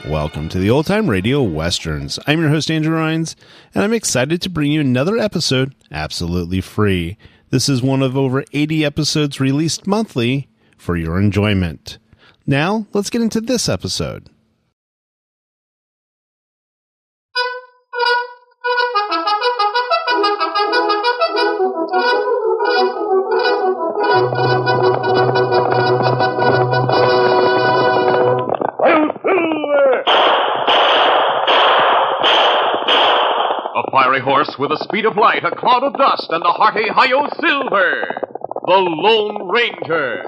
Welcome to the Old Time Radio Westerns. I'm your host, Andrew Rhynes, and I'm excited to bring you another episode absolutely free. This is one of over 80 episodes released monthly for your enjoyment. Now, let's get into this episode. A fiery horse with the speed of light, a cloud of dust, and the hearty Hi-Yo Silver, the Lone Ranger.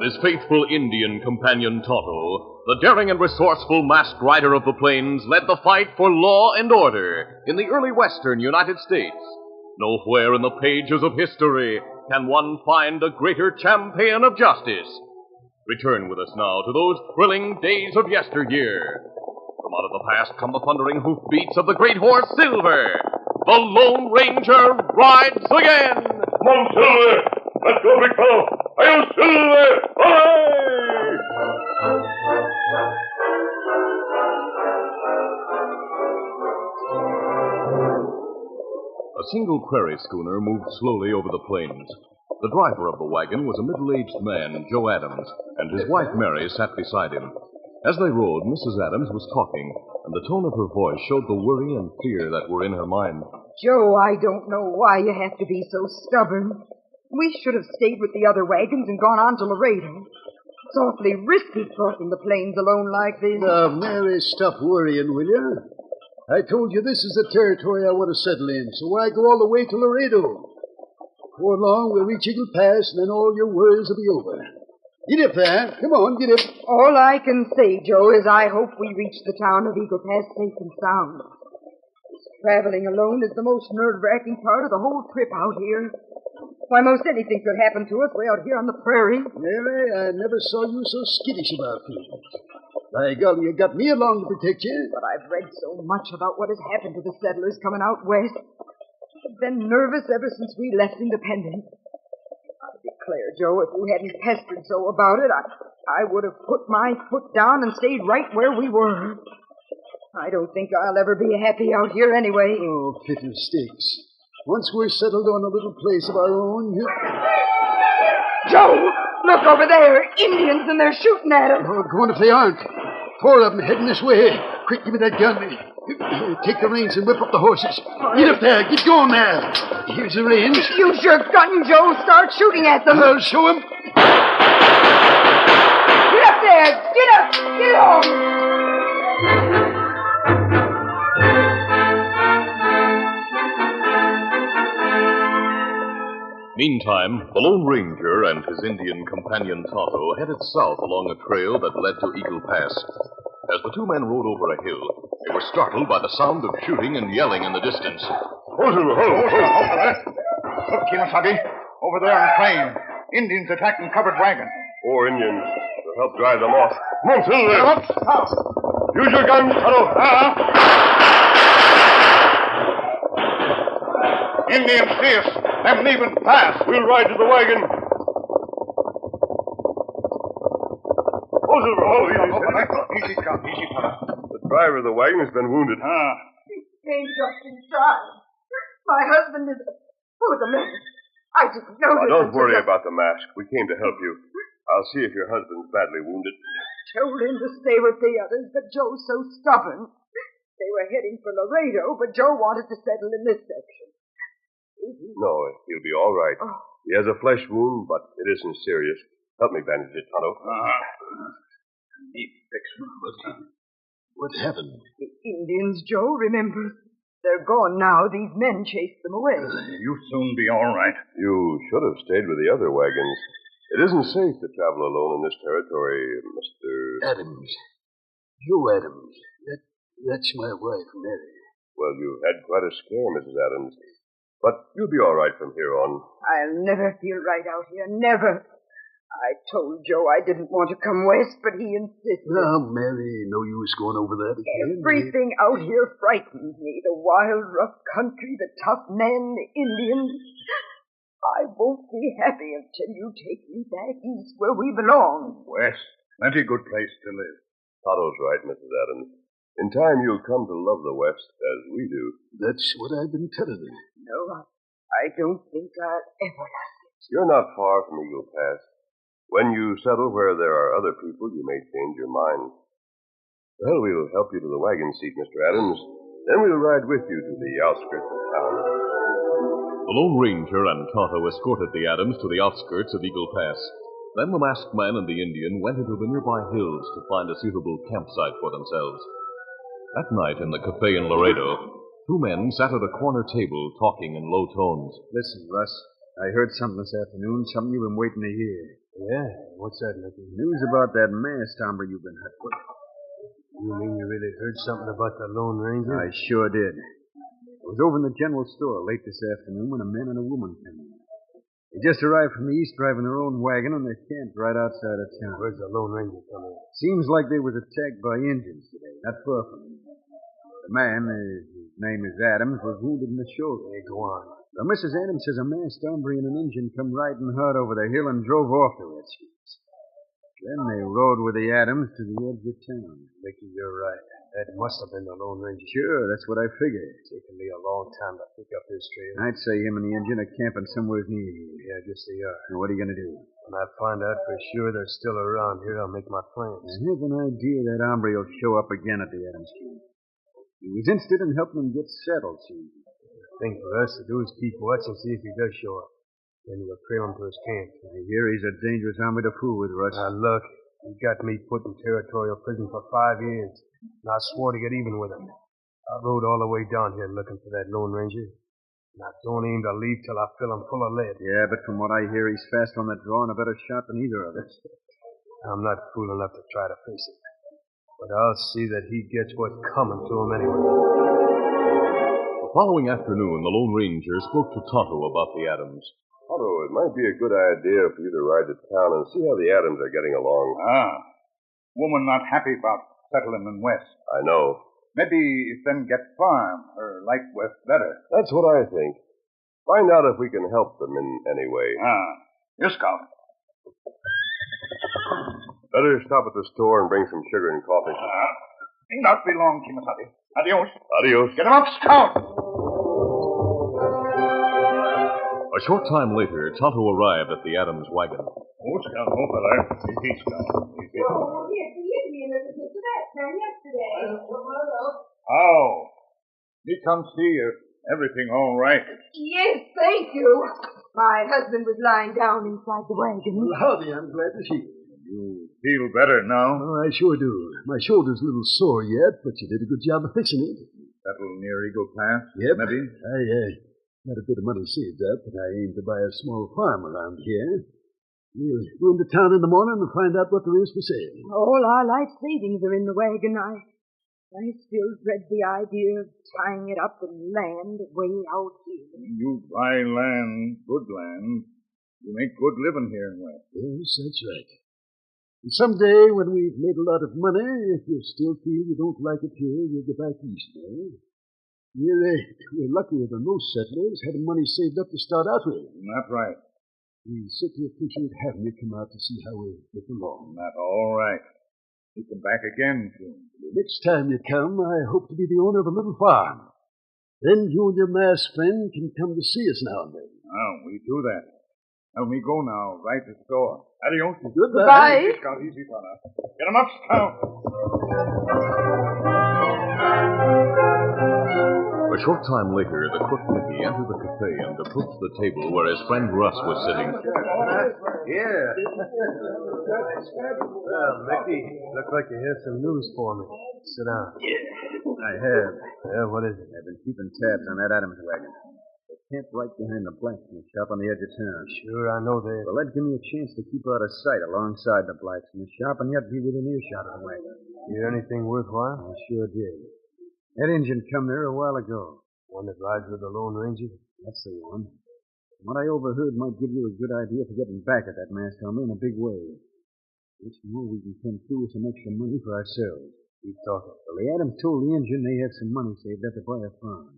His faithful Indian companion Tonto, the daring and resourceful masked rider of the plains, led the fight for law and order in the early western United States. Nowhere in the pages of history can one find a greater champion of justice. Return with us now to those thrilling days of yesteryear. From out of the past come the thundering hoofbeats of the great horse Silver. The Lone Ranger rides again. Come on, Silver! Let's go, big fellow! Hi-Yo Silver! Hooray! A single quarry schooner moved slowly over the plains. The driver of the wagon was a middle-aged man, Joe Adams, and his wife Mary sat beside him. As they rode, Mrs. Adams was talking, and the tone of her voice showed the worry and fear that were in her mind. Joe, I don't know why you have to be so stubborn. We should have stayed with the other wagons and gone on to Laredo. It's awfully risky crossing the plains alone like this. Mary, stop worrying, will you? I told you this is the territory I want to settle in, so why go all the way to Laredo? Before long, we'll reach Eagle Pass, and then all your worries will be over. Get up there. Come on, get up. All I can say, Joe, is I hope we reach the town of Eagle Pass safe and sound. Traveling alone is the most nerve-wracking part of the whole trip out here. Why, most anything could happen to us way out here on the prairie. Mary, I never saw you so skittish about things. By golly, you got me along to protect you. But I've read so much about what has happened to the settlers coming out west. I've been nervous ever since we left Independence. I declare, Joe, if you hadn't pestered so about it, I would have put my foot down and stayed right where we were. I don't think I'll ever be happy out here anyway. Oh, fiddlesticks. Once we're settled on a little place of our own... Joe! Look over there! Indians, and they're shooting at us. Oh, go on if they aren't. 4 of them heading this way. Quick, give me that gun. Take the reins and whip up the horses. Get up there. Get going there. Here's the reins. Use your gun, Joe. Start shooting at them. I'll show them. Get up there. Get up. Get on. Meantime, the Lone Ranger and his Indian companion Tonto headed south along a trail that led to Eagle Pass. As the two men rode over a hill, they were startled by the sound of shooting and yelling in the distance. Hold there. Look, Kimasabi. Over there on the plain. Indians attacking covered wagon. 4 Indians. Will help drive them off. Come on, Silver. Look, stop. Use your guns, Tonto. Indians see us. Them leaving fast. We'll ride to the wagon. Easy, Scout. Easy, fella. The driver of the wagon has been wounded. He came just in time. My husband is... Oh, the mask. I didn't know this. Don't worry about the mask. We came to help you. I'll see if your husband's badly wounded. Told him to stay with the others, but Joe's so stubborn. They were heading for Laredo, but Joe wanted to settle in this section. No, he'll be all right. Oh. He has a flesh wound, but it isn't serious. Help me bandage it, Tonto. What happened? The Indians, Joe, remember? They're gone now. These men chased them away. You'll soon be all right. You should have stayed with the other wagons. It isn't safe to travel alone in this territory, Mr. Adams. Joe Adams. That's my wife, Mary. Well, you've had quite a scare, Mrs. Adams. But you'll be all right from here on. I'll never feel right out here. Never. I told Joe I didn't want to come west, but he insisted. Now, Mary, no use going over that again. Everything out here frightens me. The wild, rough country, the tough men, the Indians. I won't be happy until you take me back east where we belong. West. Plenty good place to live. Tonto's right, Mrs. Adams. In time, you'll come to love the West as we do. That's what I've been telling her. No, I don't think I'll ever like it. You're not far from Eagle Pass. When you settle where there are other people, you may change your mind. Well, we'll help you to the wagon seat, Mr. Adams. Then we'll ride with you to the outskirts of town. The Lone Ranger and Tonto escorted the Adams to the outskirts of Eagle Pass. Then the masked man and the Indian went into the nearby hills to find a suitable campsite for themselves. That night in the cafe in Laredo, two men sat at a corner table talking in low tones. Listen, Russ. I heard something this afternoon, something you've been waiting to hear. Yeah? What's that, Nicky? News about that masked hombre you've been hunting. You mean you really heard something about the Lone Ranger? I sure did. I was over in the general store late this afternoon when a man and a woman came in. They just arrived from the east driving their own wagon, and they're camped right outside of town. Where's the Lone Ranger coming? Seems like they was attacked by Indians today, not far from here. The man, his name is Adams, was wounded in the shoulder. Hey, go on. Now, Mrs. Adams says a masked hombre and an Indian come riding hard over the hill and drove off the Redskins. Then they rode with the Adams to the edge of town. Nicky, you're right. That must have been the Lone Ranger. Sure, that's what I figured. It's taken me a long time to pick up this trail. I'd say him and the Indian are camping somewhere near here. Yeah, I guess they are. Now, what are you going to do? When I find out for sure they're still around here, I'll make my plans. I have an idea that hombre will show up again at the Adams camp. He was interested in helping them get settled, see. The thing for us to do is keep watch and see if he does show up. Then we'll trail him to his camp. I hear he's a dangerous hombre to fool with, Russ. Now, look, he got me put in territorial prison for 5 years, and I swore to get even with him. I rode all the way down here looking for that Lone Ranger, and I don't aim to leave till I fill him full of lead. Yeah, but from what I hear, he's fast on the draw and a better shot than either of us. I'm not fool enough to try to face him, but I'll see that he gets what's coming to him anyway. The following afternoon, the Lone Ranger spoke to Tonto about the Adams. Tonto, it might be a good idea for you to ride to town and see how the Adams are getting along. Woman not happy about settling in West. I know. Maybe then get farm or like West better. That's what I think. Find out if we can help them in any way. Yes, Scout. Better stop at the store and bring some sugar and coffee. Not be long, Kimasabi. Adios. Adios. Get him up, Scout. A short time later, Tonto arrived at the Adams wagon. Oh, Scout, fella. Easy, Scout. Easy. Oh, yes, the Indian that was into that man yesterday. Oh. Me come see you. Everything all right. Yes, thank you. My husband was lying down inside the wagon. Well, howdy, I'm glad to see you. You feel better now? Oh, I sure do. My shoulder's a little sore yet, but you did a good job of fixing it. Settle near Eagle Pass? Yep. Maybe? Aye. Got a bit of money saved up, and I aim to buy a small farm around here. We'll go into town in the morning and find out what there is for sale. All our life savings are in the wagon. I still dread the idea of tying it up in land way out here. You buy land, good land. You make good living here in West. Yes, that's right. And someday, when we've made a lot of money, if you still feel you don't like it here, you'll go back east, eh? We're luckier than most settlers, having money saved up to start out with. Not right. We certainly appreciate having you come out to see how we get along. Not all right. You come back again soon. The next time you come, I hope to be the owner of a little farm. Then you and your masked friend can come to see us now and then. Oh, we do that. Now we go now, right to the store. Adios. Goodbye. Easy, Scout, easy, fella. Get 'em up, Scout. A short time later, the crook Mickey entered the cafe and approached the table where his friend Russ was sitting. Yeah. Well, Mickey, look like you have some news for me. Sit down. Yeah, I have. Yeah, what is it? I've been keeping tabs on that Adams wagon. They camped right behind the blacksmith shop on the edge of town. Sure, I know that. Well, that'd give me a chance to keep out of sight alongside the blacksmith shop and yet be within earshot of the wagon. Hear anything worthwhile? I sure did. That engine come there a while ago. One that rides with the Lone Ranger? That's the one. What I overheard might give you a good idea for getting back at that masked hombre in a big way. What's more, we can come through with some extra money for ourselves. Keep talking. Well, the Adams told the engine they had some money saved up to buy a farm.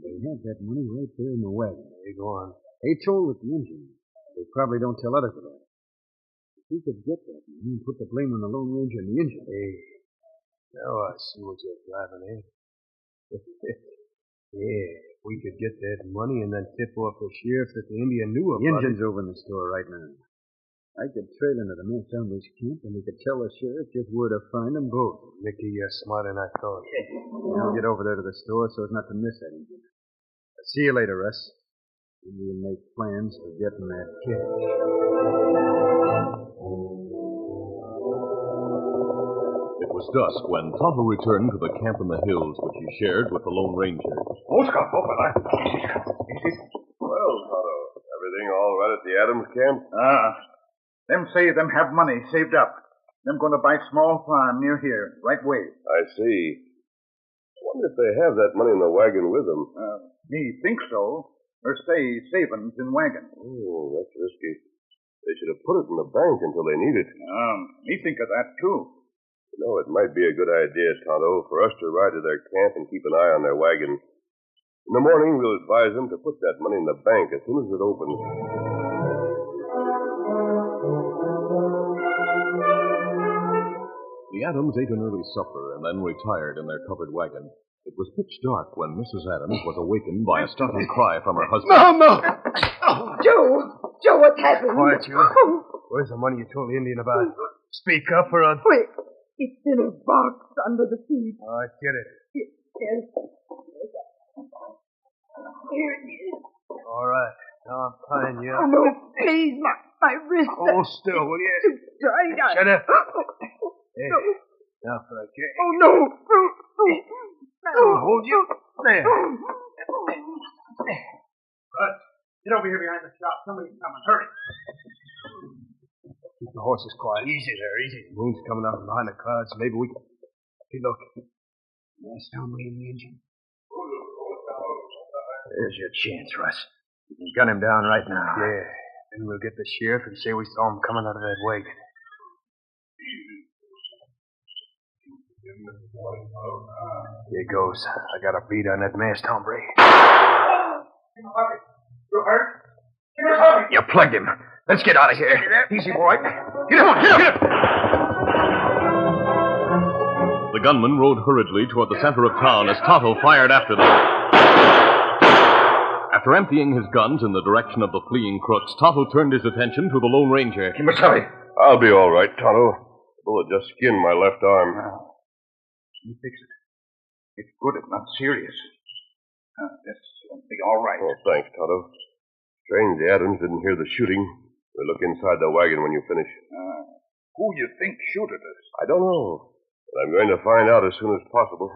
They had that money right there in the wagon. Hey, go on. They told with the engine. They probably don't tell others about it. If we could get that money and put the blame on the Lone Ranger and the engine. Hey, now I see what you're driving at. Yeah, we could get that money and then tip off the sheriff that the Indian knew about. The engine's over in the store right now. I could trail into the masked hombre's camp and we could tell the sheriff just where to find them both. Mickey, you're smarter than I thought. I'll get over there to the store so as not to miss that engine. See you later, Russ. We'll make plans for getting that cash. It was dusk when Tonto returned to the camp in the hills which he shared with the Lone Ranger. Oh, Scout, oh, fella. Well, Tonto, everything all right at the Adams camp? Them say them have money saved up. Them going to buy small farm near here, right way. I see. I wonder if they have that money in the wagon with them. Me think so. Or say savings in wagon. Oh, that's risky. They should have put it in the bank until they need it. Me think of that, too. You know, it might be a good idea, Tonto, for us to ride to their camp and keep an eye on their wagon. In the morning, we'll advise them to put that money in the bank as soon as it opens. The Adams ate an early supper and then retired in their covered wagon. It was pitch dark when Mrs. Adams was awakened by a startled cry from her husband. Mama! Joe, what's happened? Quiet, you. Oh, Where's the money you told the Indian about? Speak up or I'll... wait. It's in a box under the seat. All right, get it. Yes. Here it is. All right. Now I'm tying you Oh, up. no, please, my wrist. Hold still, will you? Too tight. Shut up. No. Now for a kick. Oh, no. I'll hold you. There. Get over here behind the shop. Somebody's coming. Hurry. Keep the horses quiet. Easy there, easy. The moon's coming out from behind the clouds. Maybe we can... Hey, look. Masked hombre in the engine. There's your chance, Russ. You can gun him down right now. Yeah. Then we'll get the sheriff and say we saw him coming out of that wagon. Here goes. I got a beat on that masked hombre. You hurt? You plugged him. Let's get out of here. Easy, boy. Get on, get up. The gunman rode hurriedly toward the center of town as Tonto fired after them. After emptying his guns in the direction of the fleeing crooks, Tonto turned his attention to the Lone Ranger. I'll be all right, Tonto. The bullet just skinned my left arm. You fix it. It's good. It's not serious. This will be all right. Oh, thanks, Tonto. Strange the Adams didn't hear the shooting. We'll look inside the wagon when you finish. Who you think shooted us? I don't know, but I'm going to find out as soon as possible.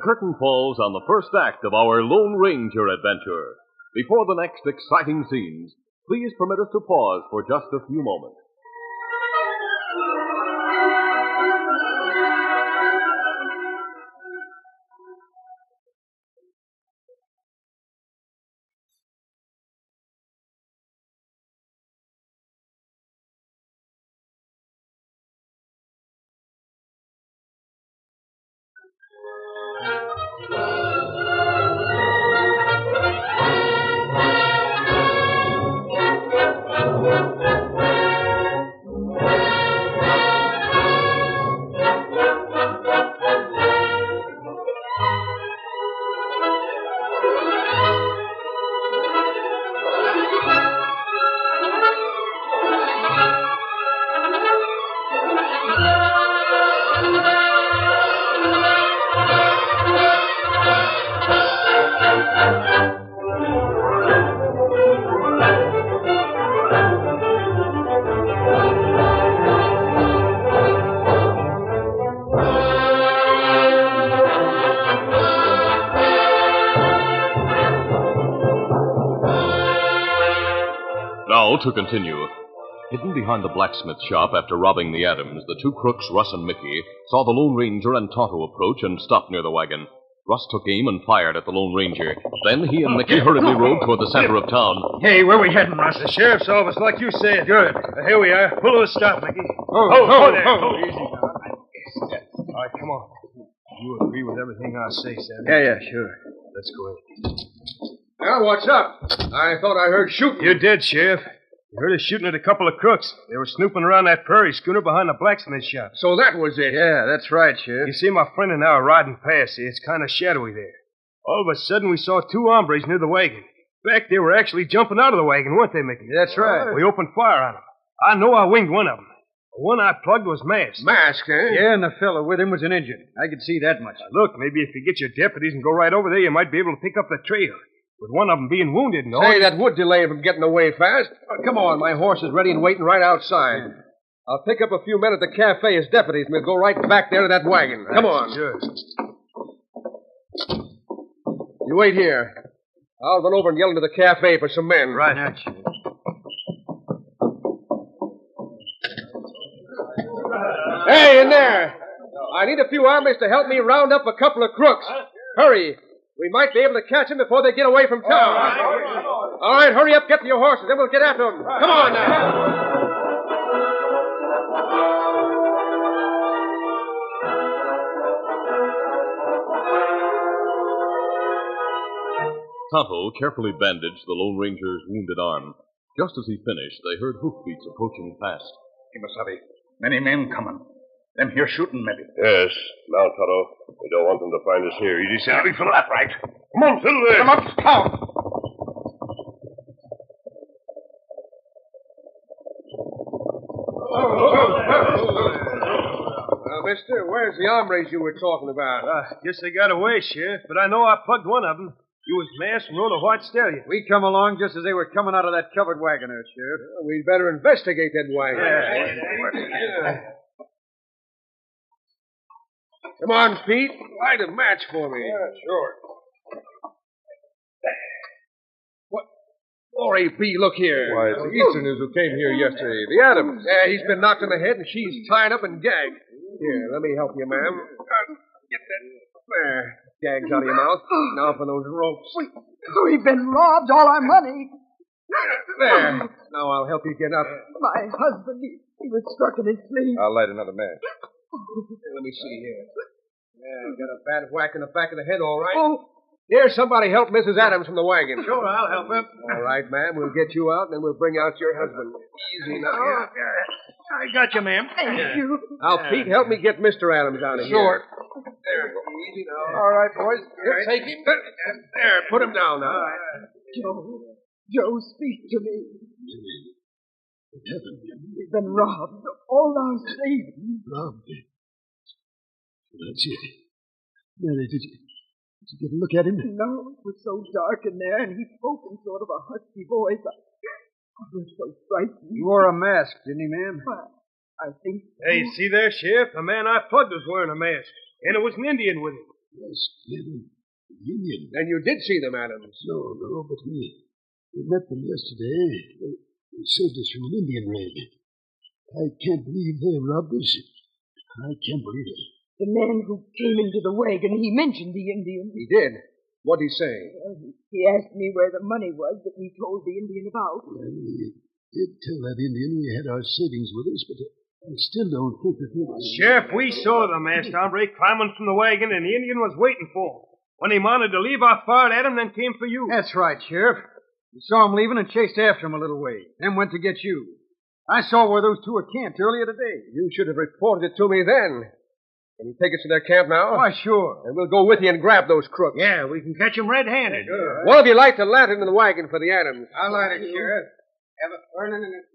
curtain falls on the first act of our Lone Ranger adventure. Before the next exciting scenes, please permit us to pause for just a few moments. Now, to continue. Hidden behind the blacksmith shop after robbing the Adams, the two crooks, Russ and Mickey, saw the Lone Ranger and Tonto approach and stopped near the wagon. Russ took aim and fired at the Lone Ranger. Then he and Mickey hurriedly rode toward the center of town. Hey, where we heading, Russ? The sheriff's office, like you said. Good. Here we are. Pull to a stop, Mickey. There. Easy now. All right, come on. You agree with everything I say, Sam? Yeah, sure. Let's go ahead. Well, what's up? I thought I heard shooting. You did, Sheriff. You heard us shooting at a couple of crooks. They were snooping around that prairie schooner behind the blacksmith shop. So that was it. Yeah, that's right, Sheriff. You see, my friend and I are riding past. It's kind of shadowy there. All of a sudden, we saw two hombres near the wagon. In fact, they were actually jumping out of the wagon, weren't they, Mickey? That's right. We opened fire on them. I know I winged one of them. The one I plugged was masked. Masked, eh? Yeah, and the fellow with him was an Indian. I could see that much. Look, maybe if you get your deputies and go right over there, you might be able to pick up the trail. With one of them being wounded and all. Say, that would delay him from getting away fast. Come on, my horse is ready and waiting right outside. I'll pick up a few men at the cafe as deputies, and we'll go right back there to that wagon. Come on. Sure. You wait here. I'll run over and yell into the cafe for some men. Right. Hey, in there! I need a few hombres to help me round up a couple of crooks. Hurry. We might be able to catch them before they get away from town. All right, hurry up, get to your horses, then we'll get after them. Come on now. Tonto carefully bandaged the Lone Ranger's wounded arm. Just as he finished, they heard hoofbeats approaching fast. Kimasabi, many men coming. Them here shooting, maybe. Yes. Now, Tonto, we don't want them to find us here. Easy, Sam. Be for that, right. Come on, fiddle there. Come up, count. Mister, where's the hombres you were talking about? Guess they got away, Sheriff, but I know I plugged one of them. He was masked and rode a white stallion. We come along just as they were coming out of that covered wagon there, Sheriff. We'd better investigate that wagon. Come on, Pete. Light a match for me. Sure. What? Glory be, look here. Why, it's the Easterners who came here yesterday. The Adams. Yeah, he's been knocked on the head and she's tied up and gagged. Here, let me help you, ma'am. Get that. There. Gags out of your mouth. Now for those ropes. We've been robbed, all our money. There. Now I'll help you get up. My husband, he was struck in his sleep. I'll light another match. Let me see here. Yeah, got a bad whack in the back of the head, all right. Oh. Here, somebody help Mrs. Adams from the wagon. Sure, I'll help him. All right, ma'am. We'll get you out, and then we'll bring out your husband. Easy now. I got you, ma'am. Thank you. Now, Pete, help me get Mr. Adams out of here. Sure. There. Easy now. All right, boys. Here, take him. There, put him down now. Joe, speak to me. We've been robbed. All our savings. Robbed? That's it. Mary, did you get a look at him? No, it was so dark in there, and he spoke in sort of a husky voice. I was so frightened. He wore a mask, didn't he, ma'am? I think so. Hey, see there, Sheriff? The man I plugged was wearing a mask. And it was an Indian with him. Yes, men, Indian. Then you did see them, Adams. No, but we met them yesterday. They saved us from an Indian raid. I can't believe they robbed us. I can't believe it. The man who came into the wagon, he mentioned the Indian. He did. What'd he say? He asked me where the money was that we told the Indian about. Well, we did tell that Indian we had our savings with us, but I still don't think that they were... Sheriff, we saw the masked hombre climbing from the wagon, and the Indian was waiting for him. When he wanted to leave, I fired at him, then came for you. That's right, Sheriff. We saw him leaving and chased after him a little way, then went to get you. I saw where those two were camped earlier today. You should have reported it to me then. Can you take us to their camp now? Why, sure. And we'll go with you and grab those crooks. Yeah, we can catch him red-handed. One of you light the lantern in the wagon for the Adams. I'll light it, Sheriff. Have it burning in it.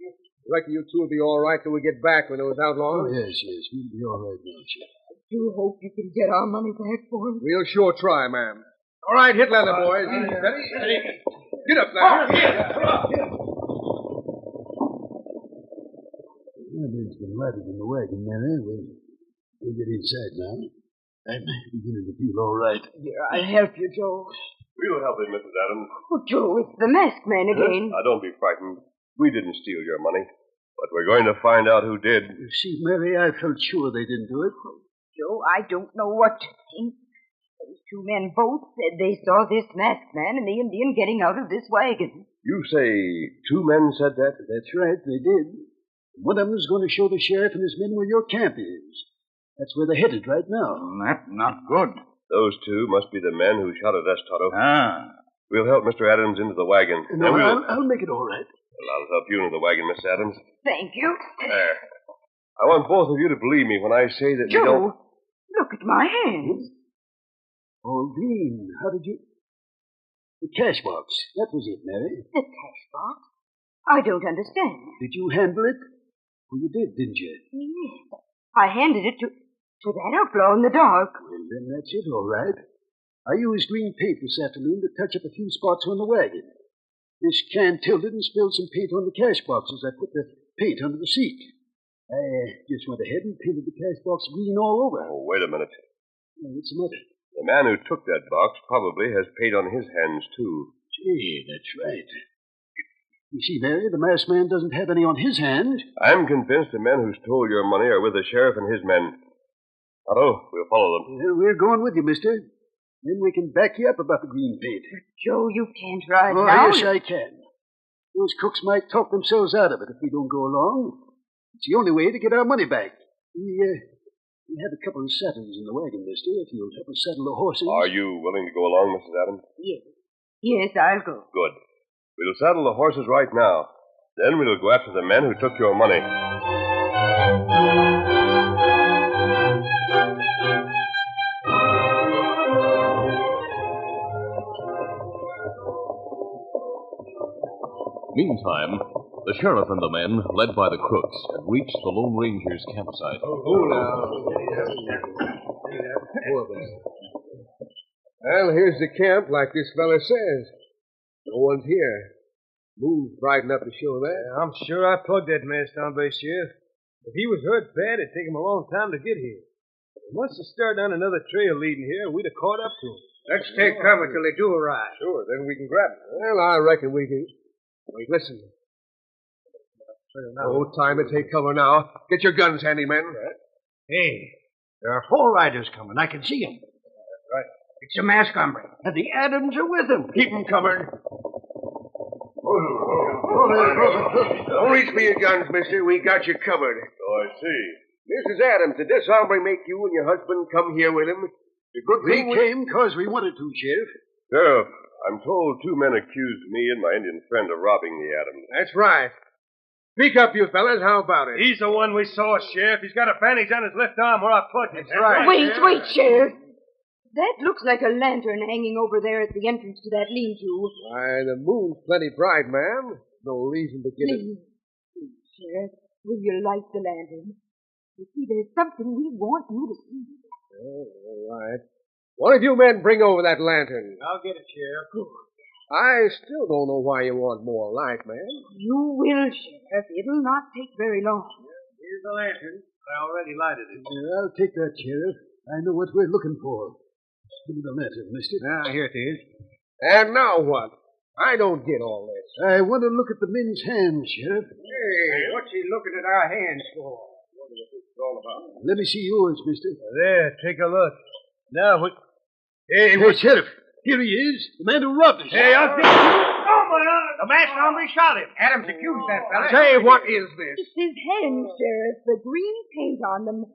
Reckon you two will be all right till we get back with those outlaws? Oh, yes, we'll be all right now, Sheriff. I do hope you can get our money back for him. We'll sure try, ma'am. All right, hit leather, boys. Ready? Get up now. There's been lighted in the wagon, Mary. We'll get inside now. I'm beginning to feel all right. Here, I'll help you, Joe. We'll help you, Mrs. Adams. Oh, Joe, it's the masked man again. Now, don't be frightened. We didn't steal your money. But we're going to find out who did. You see, Mary, I felt sure they didn't do it. Joe, I don't know what to think. Those two men both said they saw this masked man and the Indian getting out of this wagon. You say two men said that? That's right, they did. One of them is going to show the sheriff and his men where your camp is. That's where they're headed right now. That's not good. Those two must be the men who shot at us, Tonto. Ah. We'll help Mr. Adams into the wagon. No, I'll make it all right. Well, I'll help you into the wagon, Miss Adams. Thank you. There. I want both of you to believe me when I say that Joe, we don't... look at my hands. All green. How did you... The cash box. That was it, Mary. The cash box? I don't understand. Did you handle it? Well, you did, didn't you? Yes. I handed it to that outlaw in the dark. Well, then that's it, all right. I used green paint this afternoon to touch up a few spots on the wagon. This can tilted and spilled some paint on the cash box as I put the paint under the seat. I just went ahead and painted the cash box green all over. Oh, wait a minute. What's the matter? The man who took that box probably has paint on his hands, too. Gee, that's right. You see, Mary, the masked man doesn't have any on his hand. I'm convinced the men who stole your money are with the sheriff and his men. Otto, we'll follow them. We're going with you, mister. Then we can back you up about the green paint. Joe, you can't ride Oh, now. yes, I can. Those crooks might talk themselves out of it if we don't go along. It's the only way to get our money back. We have a couple of saddles in the wagon, mister, if you'll help us saddle the horses. Are you willing to go along, Mrs. Adams? Yes. Yes, I'll go. Good. We'll saddle the horses right now. Then we'll go after the men who took your money. Meantime, the sheriff and the men, led by the crooks, had reached the Lone Ranger's campsite. Well, here's the camp, like this fella says. No one's here. Moon's bright enough to show that. I'm sure I plugged that masked hombre, Sheriff. If he was hurt bad, it'd take him a long time to get here. He must have started on another trail leading here, and we'd have caught up to him. Let's take cover till they do arrive. Sure, then we can grab him. Well, I reckon we can. Wait, listen. No time to take cover now. Get your guns handy, men. Hey, there are 4 riders coming. I can see them. Right. It's a masked hombre. And the Adams are with them. Keep them covered. Don't reach for your guns, mister. We got you covered. Oh, I see. Mrs. Adams, did this hombre make you and your husband come here with him? We came because we wanted to, Sheriff. Sheriff, I'm told 2 men accused me and my Indian friend of robbing the Adams. That's right. Speak up, you fellas. How about it? He's the one we saw, Sheriff. He's got a bandage on his left arm where I plugged it. That's right. Wait, Sheriff. That looks like a lantern hanging over there at the entrance to that lean-to. Why, the moon's plenty bright, ma'am. No reason to get it. Please, Sheriff, will you light the lantern? You see, there's something we want you to see. All right. One of you men bring over that lantern. I'll get it, Sheriff. Good. I still don't know why you want more light, man. You will, Sheriff. It'll not take very long. Here's the lantern. I already lighted it. I'll take that, Sheriff. I know what we're looking for. See the letter, mister. Ah, here it is. And now what? I don't get all this. I want to look at the men's hands, Sheriff. Hey, what's he looking at our hands for? Wonder what this is all about. Let me see yours, mister. There, take a look. Now, what? Hey, Sheriff. Here he is. The man who robbed us. Hey, I'll get you. Oh, my God. The masked hombre shot him. Adams accused that fella. Say, what is this? It's his hands, Sheriff. The green paint on them.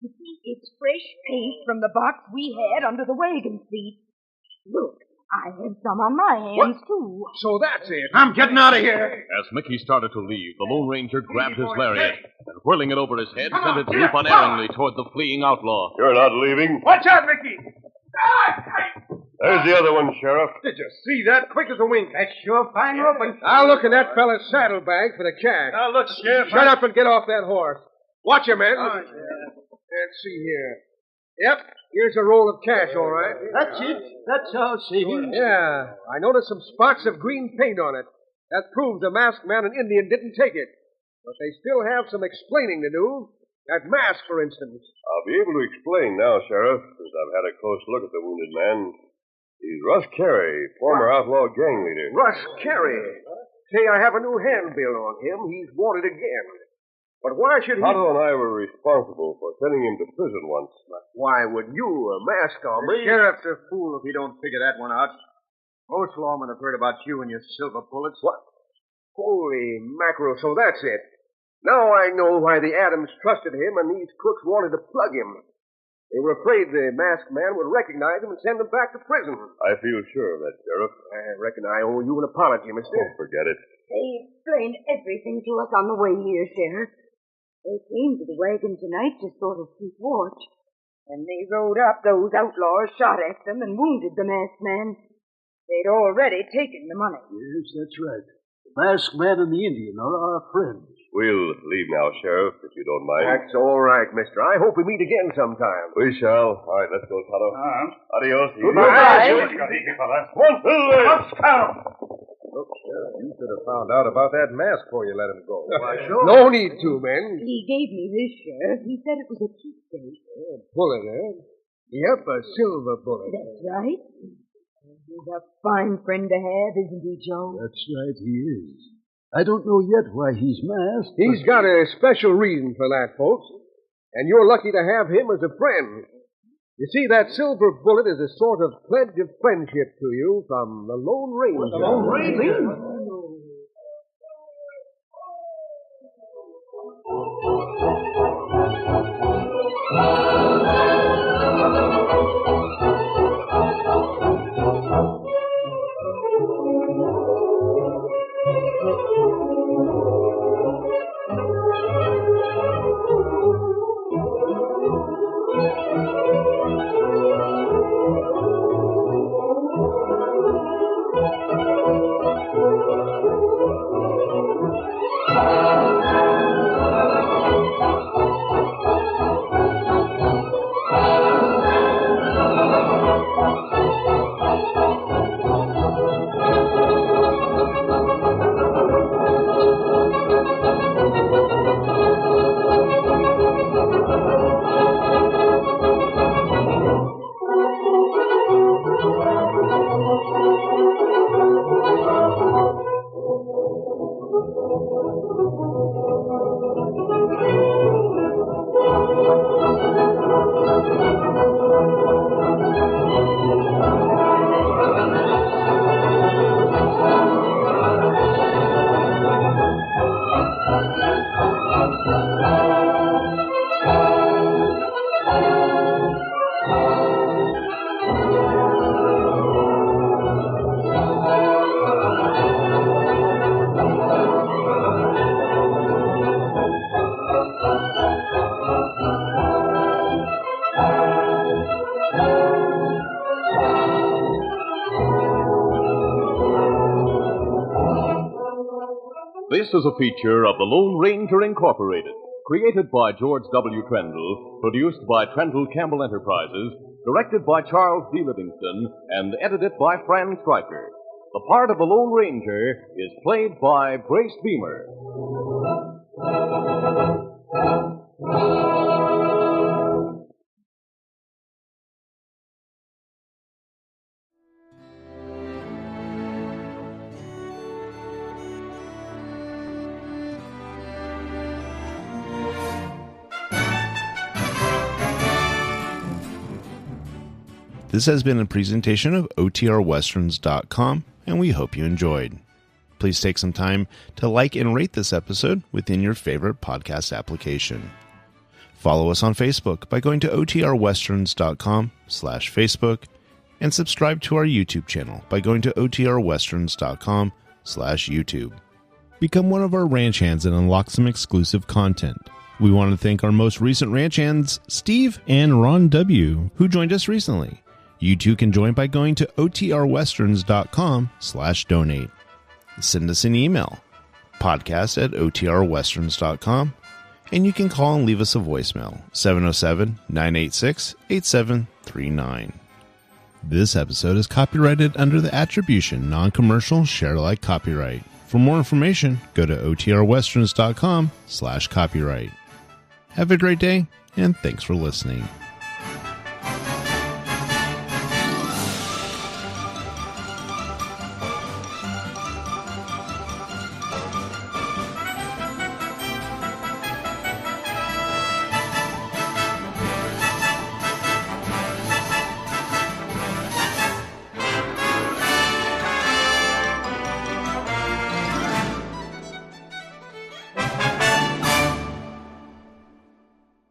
You see, it's fresh paint from the box we had under the wagon seat. Look, I have some on my hands, too. So that's it. I'm getting out of here. As Mickey started to leave, the Lone Ranger grabbed his lariat and, whirling it over his head, sent it leap unerringly toward the fleeing outlaw. You're not leaving. Watch out, Mickey. There's the other one, Sheriff. Did you see that? Quick as a wink. That's sure fine roping. I'll look in that fella's saddlebag for the cash. Now, look, Sheriff. Shut up and get off that horse. Watch him, man. Let's see here. Yep, here's a roll of cash, all right. That's it. That's our savings. Yeah, I noticed some spots of green paint on it. That proves the masked man and Indian didn't take it. But they still have some explaining to do. That mask, for instance. I'll be able to explain now, Sheriff, since I've had a close look at the wounded man. He's Russ Carey, former outlaw gang leader. Russ Carey. Say, I have a new handbill on him. He's wanted again. But why should he... Tonto and I were responsible for sending him to prison once. Why would you, a masked hombre... The sheriff's a fool if he don't figure that one out. Most lawmen have heard about you and your silver bullets. What? Holy mackerel, so that's it. Now I know why the Adams trusted him and these crooks wanted to plug him. They were afraid the masked man would recognize him and send him back to prison. I feel sure of that, Sheriff. I reckon I owe you an apology, mister. Oh, forget it. They explained everything to us on the way here, Sheriff. They came to the wagon tonight to sort of keep watch. When they rode up, those outlaws shot at them and wounded the masked man. They'd already taken the money. Yes, that's right. The masked man and the Indian are our friends. We'll leave now, Sheriff, if you don't mind. That's all right, mister. I hope we meet again sometime. We shall. All right, let's go, Tonto. Adios. Goodbye. Come on, Phil. Look, Sheriff, you should have found out about that mask before you let him go. Why, sure. No need to, men. He gave me this, Sheriff. He said it was a keepsake. Bullet, eh? Yep, a silver bullet. That's right. He's a fine friend to have, isn't he, Joe? That's right, he is. I don't know yet why he's masked. He's got a special reason for that, folks. And you're lucky to have him as a friend. You see, that silver bullet is a sort of pledge of friendship to you from the Lone Ranger. The Lone Ranger? This is a feature of the Lone Ranger Incorporated, created by George W. Trendle, produced by Trendle Campbell Enterprises, directed by Charles D. Livingston, and edited by Fran Striker. The part of the Lone Ranger is played by Grace Beemer. This has been a presentation of OTRWesterns.com, and we hope you enjoyed. Please take some time to like and rate this episode within your favorite podcast application. Follow us on Facebook by going to OTRWesterns.com/Facebook, and subscribe to our YouTube channel by going to OTRWesterns.com/YouTube. Become one of our ranch hands and unlock some exclusive content. We want to thank our most recent ranch hands, Steve and Ron W., who joined us recently. You too can join by going to OTRWesterns.com/donate. Send us an email, podcast@OTRWesterns.com, and you can call and leave us a voicemail, 707-986-8739. This episode is copyrighted under the attribution non-commercial share-alike copyright. For more information, go to OTRWesterns.com/copyright. Have a great day, and thanks for listening.